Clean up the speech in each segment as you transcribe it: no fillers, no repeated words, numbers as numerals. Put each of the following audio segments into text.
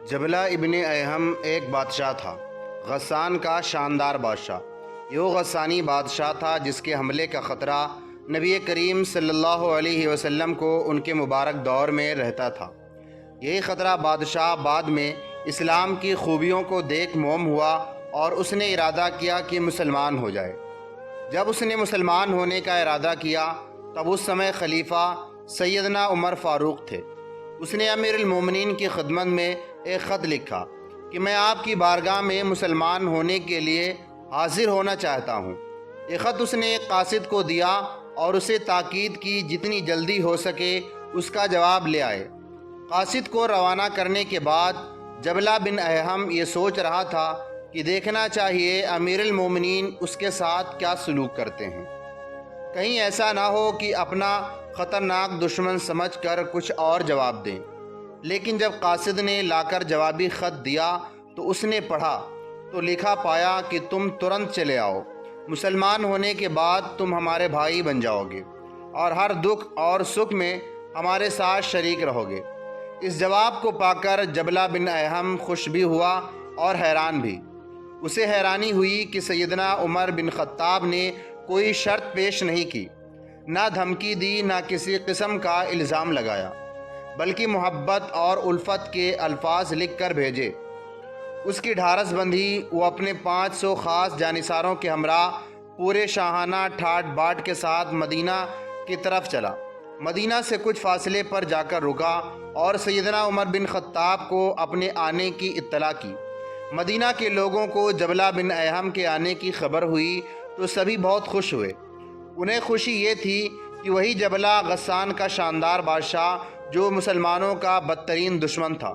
جبلہ ابن اہم ایک بادشاہ تھا، غسان کا شاندار بادشاہ۔ یہ وہ غسانی بادشاہ تھا جس کے حملے کا خطرہ نبی کریم صلی اللہ علیہ وسلم کو ان کے مبارک دور میں رہتا تھا۔ یہی خطرہ بادشاہ بعد میں اسلام کی خوبیوں کو دیکھ موم ہوا اور اس نے ارادہ کیا کہ مسلمان ہو جائے۔ جب اس نے مسلمان ہونے کا ارادہ کیا تب اس سمے خلیفہ سیدنا عمر فاروق تھے۔ اس نے امیر المومنین کی خدمت میں ایک خط لکھا کہ میں آپ کی بارگاہ میں مسلمان ہونے کے لیے حاضر ہونا چاہتا ہوں۔ یہ خط اس نے ایک قاصد کو دیا اور اسے تاکید کی جتنی جلدی ہو سکے اس کا جواب لے آئے۔ قاصد کو روانہ کرنے کے بعد جبلہ بن اہم یہ سوچ رہا تھا کہ دیکھنا چاہیے امیر المومنین اس کے ساتھ کیا سلوک کرتے ہیں، کہیں ایسا نہ ہو کہ اپنا خطرناک دشمن سمجھ کر کچھ اور جواب دیں۔ لیکن جب قاصد نے لا کر جوابی خط دیا تو اس نے پڑھا تو لکھا پایا کہ تم ترنت چلے آؤ، مسلمان ہونے کے بعد تم ہمارے بھائی بن جاؤ گے اور ہر دکھ اور سکھ میں ہمارے ساتھ شریک رہو گے۔ اس جواب کو پا کر جبلہ بن اہم خوش بھی ہوا اور حیران بھی۔ اسے حیرانی ہوئی کہ سیدنا عمر بن خطاب نے کوئی شرط پیش نہیں کی، نہ دھمکی دی، نہ کسی قسم کا الزام لگایا، بلکہ محبت اور الفت کے الفاظ لکھ کر بھیجے۔ اس کی ڈھارس بندی، وہ اپنے 500 خاص جانثاروں کے ہمراہ پورے شاہانہ ٹھاٹ باٹ کے ساتھ مدینہ کی طرف چلا۔ مدینہ سے کچھ فاصلے پر جا کر رکا اور سیدنا عمر بن خطاب کو اپنے آنے کی اطلاع کی۔ مدینہ کے لوگوں کو جبلہ بن اہم کے آنے کی خبر ہوئی تو سبھی بہت خوش ہوئے۔ انہیں خوشی یہ تھی کہ وہی جبلہ غسان کا شاندار بادشاہ جو مسلمانوں کا بدترین دشمن تھا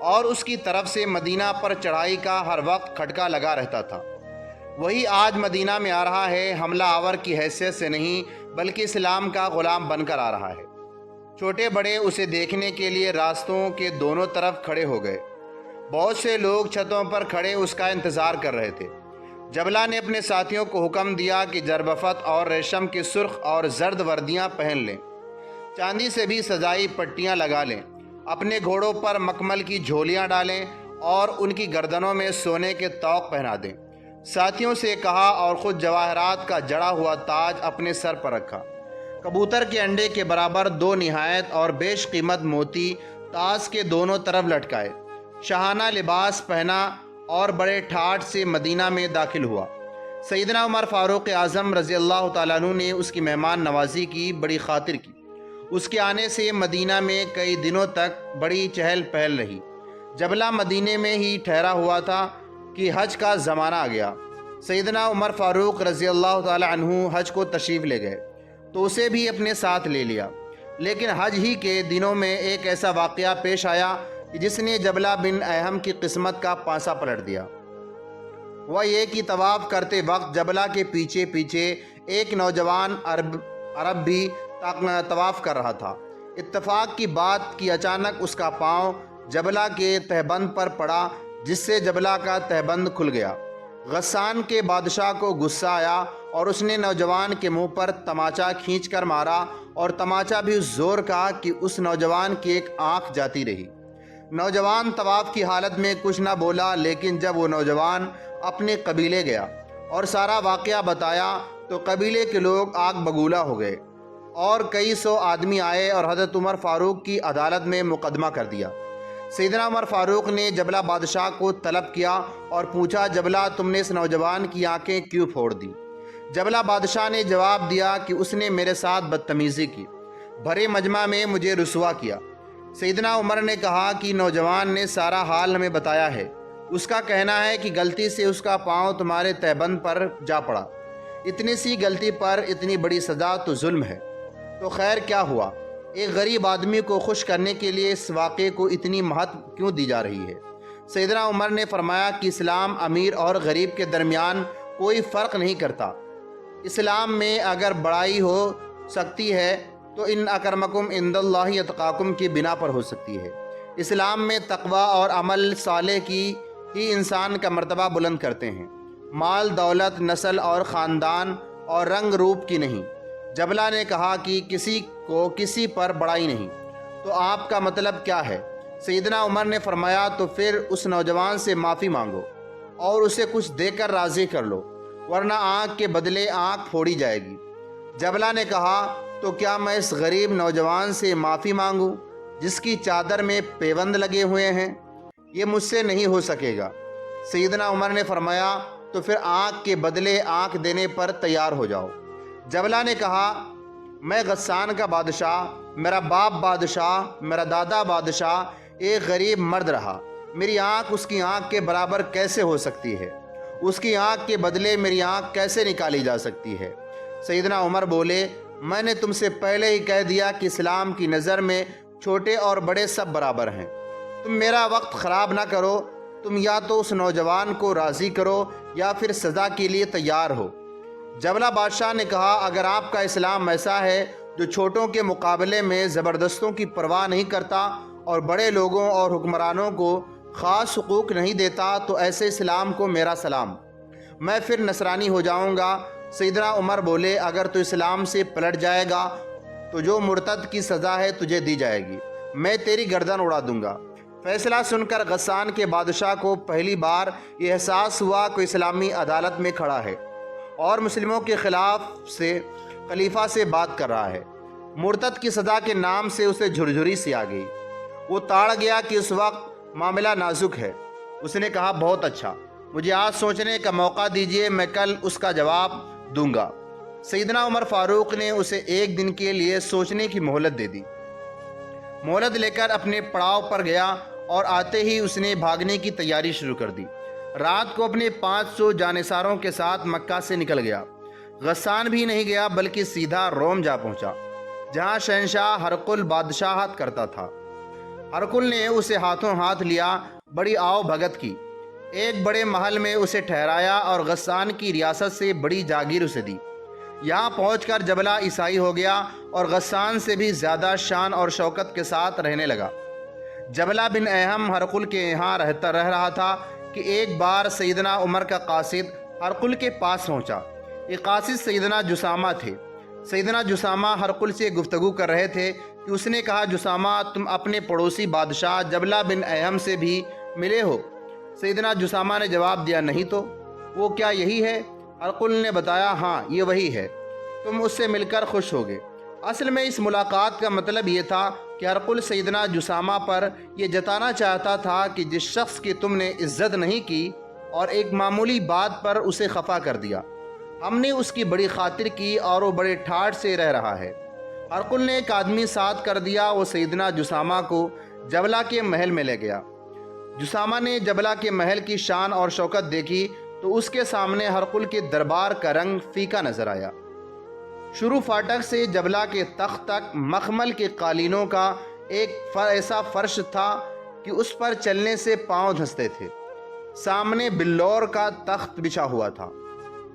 اور اس کی طرف سے مدینہ پر چڑھائی کا ہر وقت کھٹکا لگا رہتا تھا، وہی آج مدینہ میں آ رہا ہے، حملہ آور کی حیثیت سے نہیں بلکہ اسلام کا غلام بن کر آ رہا ہے۔ چھوٹے بڑے اسے دیکھنے کے لیے راستوں کے دونوں طرف کھڑے ہو گئے۔ بہت سے لوگ چھتوں پر کھڑے اس کا انتظار کر رہے تھے۔ جبلہ نے اپنے ساتھیوں کو حکم دیا کہ جربفت اور ریشم کی سرخ اور زرد وردیاں پہن لیں، چاندی سے بھی سجائی پٹیاں لگا لیں، اپنے گھوڑوں پر مکمل کی جھولیاں ڈالیں اور ان کی گردنوں میں سونے کے طوق پہنا دیں۔ ساتھیوں سے کہا اور خود جواہرات کا جڑا ہوا تاج اپنے سر پر رکھا۔ کبوتر کے انڈے کے برابر 2 نہایت اور بیش قیمت موتی تاج کے دونوں طرف لٹکائے، شاہانہ لباس پہنا اور بڑے ٹھاٹ سے مدینہ میں داخل ہوا۔ سیدنا عمر فاروق اعظم رضی اللہ تعالیٰ عنہ نے اس کی مہمان نوازی کی بڑی خاطر کی۔ اس کے آنے سے مدینہ میں کئی دنوں تک بڑی چہل پہل رہی۔ جبلہ مدینے میں ہی ٹھہرا ہوا تھا کہ حج کا زمانہ آ گیا۔ سیدنا عمر فاروق رضی اللہ تعالیٰ عنہ حج کو تشریف لے گئے تو اسے بھی اپنے ساتھ لے لیا۔ لیکن حج ہی کے دنوں میں ایک ایسا واقعہ پیش آیا جس نے جبلہ بن اہم کی قسمت کا پانسا پلٹ دیا۔ وہ یہ کہ طواف کرتے وقت جبلہ کے پیچھے پیچھے ایک نوجوان عرب بھی طواف کر رہا تھا۔ اتفاق کی بات کہ اچانک اس کا پاؤں جبلہ کے تہبند پر پڑا، جس سے جبلہ کا تہبند کھل گیا۔ غسان کے بادشاہ کو غصہ آیا اور اس نے نوجوان کے منہ پر تماچا کھینچ کر مارا، اور تماچا بھی اس زور کا کہ اس نوجوان کی ایک آنکھ جاتی رہی۔ نوجوان طواف کی حالت میں کچھ نہ بولا، لیکن جب وہ نوجوان اپنے قبیلے گیا اور سارا واقعہ بتایا تو قبیلے کے لوگ آگ بگولا ہو گئے اور کئی سو آدمی آئے اور حضرت عمر فاروق کی عدالت میں مقدمہ کر دیا۔ سیدنا عمر فاروق نے جبلہ بادشاہ کو طلب کیا اور پوچھا، جبلہ تم نے اس نوجوان کی آنکھیں کیوں پھوڑ دی؟ جبلہ بادشاہ نے جواب دیا کہ اس نے میرے ساتھ بدتمیزی کی، بھرے مجمع میں مجھے رسوا کیا۔ سیدنا عمر نے کہا کہ نوجوان نے سارا حال ہمیں بتایا ہے، اس کا کہنا ہے کہ غلطی سے اس کا پاؤں تمہارے تہبند پر جا پڑا۔ اتنی سی غلطی پر اتنی بڑی سزا تو ظلم ہے۔ تو خیر کیا ہوا؟ ایک غریب آدمی کو خوش کرنے کے لیے اس واقعے کو اتنی مہتو کیوں دی جا رہی ہے؟ سیدنا عمر نے فرمایا کہ اسلام امیر اور غریب کے درمیان کوئی فرق نہیں کرتا۔ اسلام میں اگر بڑائی ہو سکتی ہے تو ان اکرمکم عند اللہ اتقاکم کی بنا پر ہو سکتی ہے۔ اسلام میں تقوی اور عمل صالح کی ہی انسان کا مرتبہ بلند کرتے ہیں، مال دولت، نسل اور خاندان اور رنگ روپ کی نہیں۔ جبلہ نے کہا کہ کسی کو کسی پر بڑائی نہیں۔ تو آپ کا مطلب کیا ہے؟ سیدنا عمر نے فرمایا تو پھر اس نوجوان سے معافی مانگو اور اسے کچھ دے کر راضی کر لو، ورنہ آنکھ کے بدلے آنکھ پھوڑی جائے گی۔ جبلہ نے کہا تو کیا میں اس غریب نوجوان سے معافی مانگوں جس کی چادر میں پیوند لگے ہوئے ہیں؟ یہ مجھ سے نہیں ہو سکے گا۔ سیدنا عمر نے فرمایا تو پھر آنکھ کے بدلے آنکھ دینے پر تیار ہو جاؤ۔ جبلہ نے کہا میں غسان کا بادشاہ، میرا باپ بادشاہ، میرا دادا بادشاہ، ایک غریب مرد رہا، میری آنکھ اس کی آنکھ کے برابر کیسے ہو سکتی ہے؟ اس کی آنکھ کے بدلے میری آنکھ کیسے نکالی جا سکتی ہے؟ سیدنا عمر بولے میں نے تم سے پہلے ہی کہہ دیا کہ اسلام کی نظر میں چھوٹے اور بڑے سب برابر ہیں۔ تم میرا وقت خراب نہ کرو، تم یا تو اس نوجوان کو راضی کرو یا پھر سزا کے لیے تیار ہو۔ جبلہ بادشاہ نے کہا اگر آپ کا اسلام ایسا ہے جو چھوٹوں کے مقابلے میں زبردستوں کی پرواہ نہیں کرتا اور بڑے لوگوں اور حکمرانوں کو خاص حقوق نہیں دیتا تو ایسے اسلام کو میرا سلام، میں پھر نصرانی ہو جاؤں گا۔ سیدنا عمر بولے اگر تو اسلام سے پلٹ جائے گا تو جو مرتد کی سزا ہے تجھے دی جائے گی، میں تیری گردن اڑا دوں گا۔ فیصلہ سن کر غسان کے بادشاہ کو پہلی بار یہ احساس ہوا کہ اسلامی عدالت میں کھڑا ہے اور مسلموں کے خلاف سے خلیفہ سے بات کر رہا ہے۔ مرتد کی سزا کے نام سے اسے جھرجھری سی آ گئی۔ وہ تاڑ گیا کہ اس وقت معاملہ نازک ہے۔ اس نے کہا بہت اچھا، مجھے آج سوچنے کا موقع دیجئے، میں کل اس کا جواب دوں گا۔ سیدنا عمر فاروق نے اسے ایک دن کے لیے سوچنے کی مہلت دے دی۔ مہلت لے کر اپنے پڑاؤ پر گیا اور آتے ہی اس نے بھاگنے کی تیاری شروع کر دی۔ رات کو اپنے 500 جانثاروں کے ساتھ مکہ سے نکل گیا۔ غسان بھی نہیں گیا بلکہ سیدھا روم جا پہنچا جہاں شہنشاہ ہرقل بادشاہت کرتا تھا۔ ہرقل نے اسے ہاتھوں ہاتھ لیا، بڑی آؤ بھگت کی، ایک بڑے محل میں اسے ٹھہرایا اور غسان کی ریاست سے بڑی جاگیر اسے دی۔ یہاں پہنچ کر جبلہ عیسائی ہو گیا اور غسان سے بھی زیادہ شان اور شوکت کے ساتھ رہنے لگا۔ جبلہ بن اہم ہرقل کے یہاں رہ رہا تھا کہ ایک بار سیدنا عمر کا قاصد ہرقل کے پاس پہنچا۔ یہ قاصد سیدنا جسامہ تھے۔ سیدنا جسامہ ہرقل سے گفتگو کر رہے تھے کہ اس نے کہا جسامہ تم اپنے پڑوسی بادشاہ جبلہ بن اہم سے بھی ملے ہو؟ سیدنا جسامہ نے جواب دیا نہیں تو وہ کیا یہی ہے؟ ہرقل نے بتایا ہاں یہ وہی ہے، تم اس سے مل کر خوش ہوگے۔ اصل میں اس ملاقات کا مطلب یہ تھا کہ ہرقل سیدنا جسامہ پر یہ جتانا چاہتا تھا کہ جس شخص کی تم نے عزت نہیں کی اور ایک معمولی بات پر اسے خفا کر دیا، ہم نے اس کی بڑی خاطر کی اور وہ بڑے ٹھاٹھ سے رہ رہا ہے۔ ہرقل نے ایک آدمی ساتھ کر دیا، وہ سیدنا جسامہ کو جبلہ کے محل میں لے گیا۔ جسامہ نے جبلہ کے محل کی شان اور شوکت دیکھی تو اس کے سامنے ہرقل کے دربار کا رنگ فیکا نظر آیا۔ شروع فاٹک سے جبلہ کے تخت تک مخمل کے قالینوں کا ایک ایسا فرش تھا کہ اس پر چلنے سے پاؤں دھنستے تھے۔ سامنے بلور کا تخت بچھا ہوا تھا،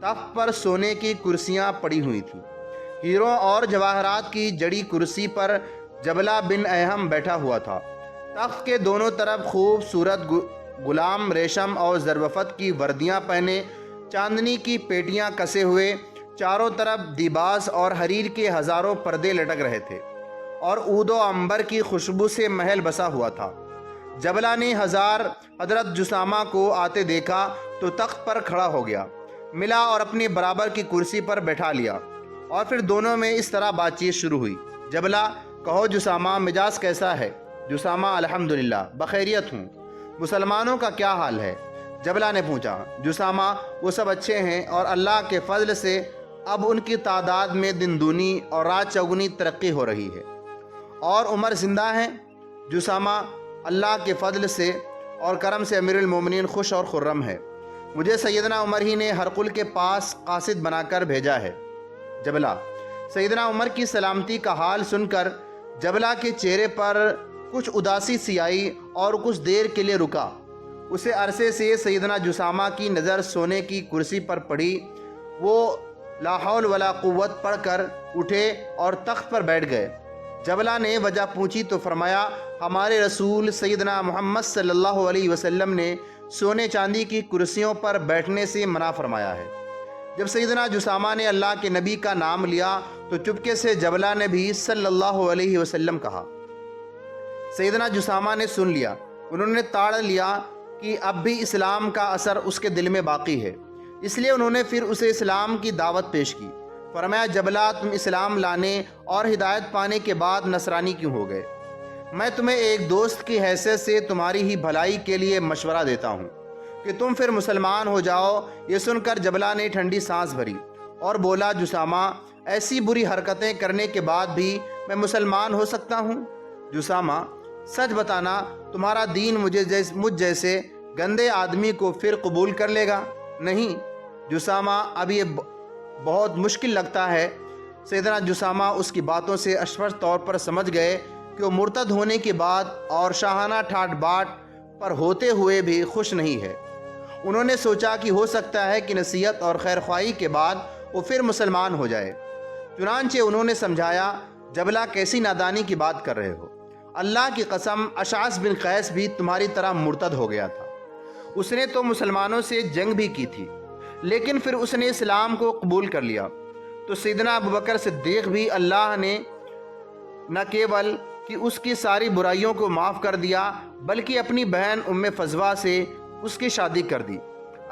تخت پر سونے کی کرسیاں پڑی ہوئی تھیں۔ ہیروں اور جواہرات کی جڑی کرسی پر جبلہ بن اہم بیٹھا ہوا تھا۔ تخت کے دونوں طرف خوبصورت غلام ریشم اور زربفت کی وردیاں پہنے، چاندنی کی پیٹیاں کسے ہوئے، چاروں طرف دیباج اور حریر کے ہزاروں پردے لٹک رہے تھے اور عود و عنبر کی خوشبو سے محل بسا ہوا تھا۔ جبلہ نے حضرت جسامہ کو آتے دیکھا تو تخت پر کھڑا ہو گیا، ملا اور اپنی برابر کی کرسی پر بیٹھا لیا اور پھر دونوں میں اس طرح بات چیت شروع ہوئی۔ جبلہ کہو جسامہ مزاج کیسا ہے؟ جسامہ الحمدللہ بخیریت ہوں۔ مسلمانوں کا کیا حال ہے؟ جبلہ نے پوچھا۔ جسامہ وہ سب اچھے ہیں اور اللہ کے فضل سے اب ان کی تعداد میں دن دونی اور رات چوگنی ترقی ہو رہی ہے۔ اور عمر زندہ ہیں؟ جسامہ اللہ کے فضل سے اور کرم سے امیر المومنین خوش اور خرم ہے، مجھے سیدنا عمر ہی نے ہرقل کے پاس قاصد بنا کر بھیجا ہے۔ جبلہ سیدنا عمر کی سلامتی کا حال سن کر جبلہ کے چہرے پر کچھ اداسی سی آئی اور کچھ دیر کے لیے رکا۔ اسے عرصے سے سیدنا جسامہ کی نظر سونے کی کرسی پر پڑی۔ وہ لا حول ولا قوت پڑھ کر اٹھے اور تخت پر بیٹھ گئے۔ جبلہ نے وجہ پوچھی تو فرمایا ہمارے رسول سیدنا محمد صلی اللہ علیہ وسلم نے سونے چاندی کی کرسیوں پر بیٹھنے سے منع فرمایا ہے۔ جب سیدنا جسامہ نے اللہ کے نبی کا نام لیا تو چپکے سے جبلہ نے بھی صلی اللہ علیہ وسلم کہا۔ سیدنا جسامہ نے سن لیا۔ انہوں نے تاڑ لیا کہ اب بھی اسلام کا اثر اس کے دل میں باقی ہے، اس لیے انہوں نے پھر اسے اسلام کی دعوت پیش کی۔ فرمایا جبلہ، تم اسلام لانے اور ہدایت پانے کے بعد نصرانی کیوں ہو گئے؟ میں تمہیں ایک دوست کی حیثیت سے تمہاری ہی بھلائی کے لیے مشورہ دیتا ہوں کہ تم پھر مسلمان ہو جاؤ۔ یہ سن کر جبلہ نے ٹھنڈی سانس بھری اور بولا، جسامہ، ایسی بری حرکتیں کرنے کے بعد بھی میں مسلمان ہو سکتا ہوں؟ جسامہ، سچ بتانا، تمہارا دین مجھ جیسے گندے آدمی کو پھر قبول کر لے گا؟ نہیں جسامہ، اب یہ بہت مشکل لگتا ہے۔ سیدنا جسامہ اس کی باتوں سے اشفق طور پر سمجھ گئے کہ وہ مرتد ہونے کے بعد اور شاہانہ ٹھاٹ باٹ پر ہوتے ہوئے بھی خوش نہیں ہے۔ انہوں نے سوچا کہ ہو سکتا ہے کہ نصیحت اور خیر خواہی کے بعد وہ پھر مسلمان ہو جائے۔ چنانچہ انہوں نے سمجھایا، جبلہ کیسی نادانی کی بات کر رہے ہو؟ اللہ کی قسم، اشعث بن قیس بھی تمہاری طرح مرتد ہو گیا تھا۔ اس نے تو مسلمانوں سے جنگ بھی کی تھی، لیکن پھر اس نے اسلام کو قبول کر لیا۔ تو سیدنا ابوبکر صدیق بھی اللہ نے نہ کیول کہ اس کی ساری برائیوں کو معاف کر دیا، بلکہ اپنی بہن ام فضوہ سے اس کی شادی کر دی۔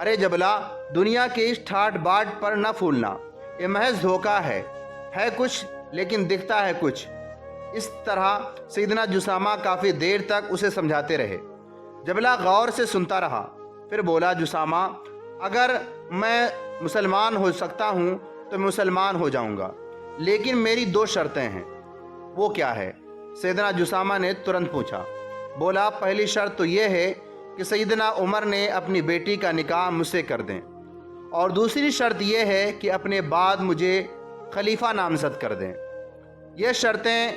ارے جبلہ، دنیا کے اس ٹھاٹ باٹ پر نہ پھولنا، یہ محض دھوکہ ہے کچھ لیکن دکھتا ہے کچھ۔ اس طرح سیدنا جسامہ کافی دیر تک اسے سمجھاتے رہے۔ جبلہ غور سے سنتا رہا، پھر بولا، جسامہ، اگر میں مسلمان ہو سکتا ہوں تو مسلمان ہو جاؤں گا، لیکن میری 2 شرطیں ہیں۔ وہ کیا ہے؟ سیدنا جسامہ نے ترنت پوچھا۔ بولا، پہلی شرط تو یہ ہے کہ سیدنا عمر نے اپنی بیٹی کا نکاح مجھ سے کر دیں، اور دوسری شرط یہ ہے کہ اپنے بعد مجھے خلیفہ نامزد کر دیں۔ یہ شرطیں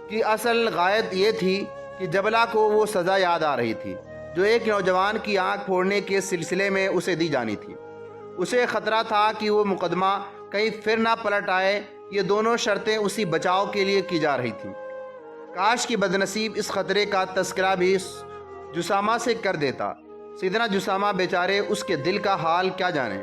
کی اصل غایت یہ تھی کہ جبلہ کو وہ سزا یاد آ رہی تھی جو ایک نوجوان کی آنکھ پھوڑنے کے سلسلے میں اسے دی جانی تھی۔ اسے خطرہ تھا کہ وہ مقدمہ کہیں پھر نہ پلٹ آئے۔ یہ دونوں شرطیں اسی بچاؤ کے لیے کی جا رہی تھیں۔ کاش کہ بدنصیب اس خطرے کا تذکرہ بھی جسامہ سے کر دیتا۔ سیدنا جسامہ بیچارے، اس کے دل کا حال کیا جانے۔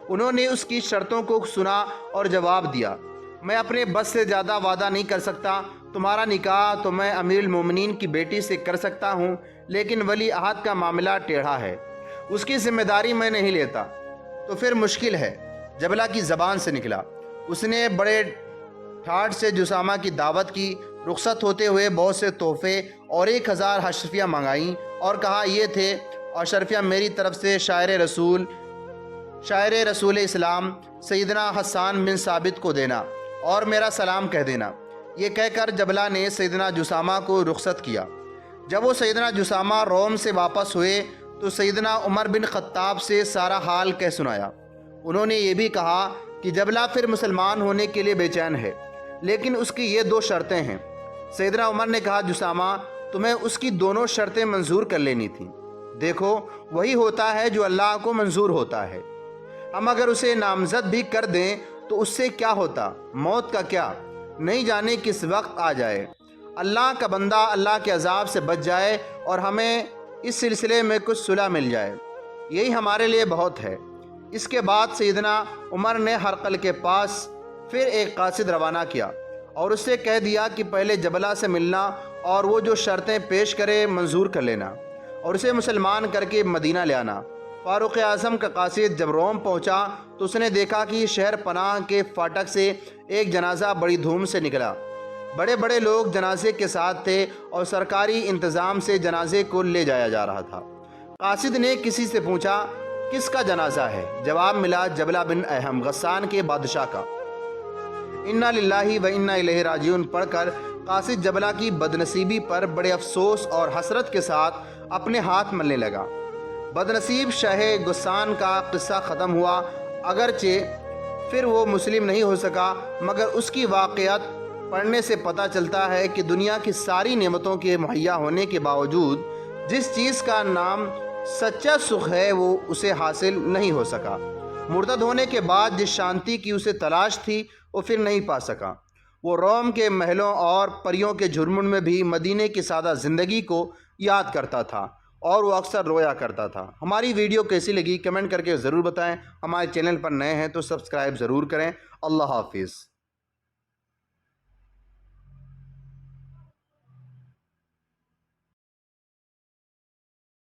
انہوں نے اس کی شرطوں کو سنا اور جواب دیا، میں اپنے بس سے زیادہ وعدہ نہیں کر سکتا۔ تمہارا نکاح تو میں امیر المومنین کی بیٹی سے کر سکتا ہوں، لیکن ولی عہد کا معاملہ ٹیڑھا ہے، اس کی ذمہ داری میں نہیں لیتا، تو پھر مشکل ہے۔ جبلہ کی زبان سے نکلا۔ اس نے بڑے ٹھاٹ سے جسامہ کی دعوت کی، رخصت ہوتے ہوئے بہت سے تحفے اور 1000 اشرفیہ منگائیں اور کہا، یہ تھے اشرفیہ میری طرف سے شاعر رسول اسلام سیدنا حسان بن ثابت کو دینا اور میرا سلام کہہ دینا۔ یہ کہہ کر جبلہ نے سیدنا جسامہ کو رخصت کیا۔ جب وہ سیدنا جسامہ روم سے واپس ہوئے تو سیدنا عمر بن خطاب سے سارا حال کہہ سنایا۔ انہوں نے یہ بھی کہا کہ جبلہ پھر مسلمان ہونے کے لیے بے چین ہے، لیکن اس کی یہ 2 شرطیں ہیں۔ سیدنا عمر نے کہا، جسامہ، تمہیں اس کی دونوں شرطیں منظور کر لینی تھیں۔ دیکھو، وہی ہوتا ہے جو اللہ کو منظور ہوتا ہے۔ ہم اگر اسے نامزد بھی کر دیں تو اس سے کیا ہوتا؟ موت کا کیا؟ نہیں جانے کس وقت آ جائے۔ اللہ کا بندہ اللہ کے عذاب سے بچ جائے اور ہمیں اس سلسلے میں کچھ صلح مل جائے، یہی ہمارے لیے بہت ہے۔ اس کے بعد سیدنا عمر نے ہرقل کے پاس پھر ایک قاصد روانہ کیا اور اس سے کہہ دیا کہ پہلے جبلہ سے ملنا اور وہ جو شرطیں پیش کرے منظور کر لینا اور اسے مسلمان کر کے مدینہ لے آنا۔ فاروق اعظم کا قاصد جب روم پہنچا تو اس نے دیکھا کہ شہر پناہ کے فاٹک سے ایک جنازہ بڑی دھوم سے نکلا۔ بڑے بڑے لوگ جنازے کے ساتھ تھے اور سرکاری انتظام سے جنازے کو لے جایا جا رہا تھا۔ قاصد نے کسی سے پوچھا، کس کا جنازہ ہے؟ جواب ملا، جبلہ بن احم، غسان کے بادشاہ کا۔ انا للہ و انا الیہ راجعون پڑھ کر قاصد جبلہ کی بدنصیبی پر بڑے افسوس اور حسرت کے ساتھ اپنے ہاتھ ملنے لگا۔ بدنصیب شاہ غسان کا قصہ ختم ہوا، اگرچہ پھر وہ مسلم نہیں ہو سکا، مگر اس کی واقعات پڑھنے سے پتہ چلتا ہے کہ دنیا کی ساری نعمتوں کے مہیا ہونے کے باوجود جس چیز کا نام سچا سکھ ہے وہ اسے حاصل نہیں ہو سکا۔ مرتد ہونے کے بعد جس شانتی کی اسے تلاش تھی وہ پھر نہیں پا سکا۔ وہ روم کے محلوں اور پریوں کے جھرمٹ میں بھی مدینے کی سادہ زندگی کو یاد کرتا تھا اور وہ اکثر رویا کرتا تھا۔ ہماری ویڈیو کیسی لگی کمنٹ کر کے ضرور بتائیں۔ ہمارے چینل پر نئے ہیں تو سبسکرائب ضرور کریں۔ اللہ حافظ۔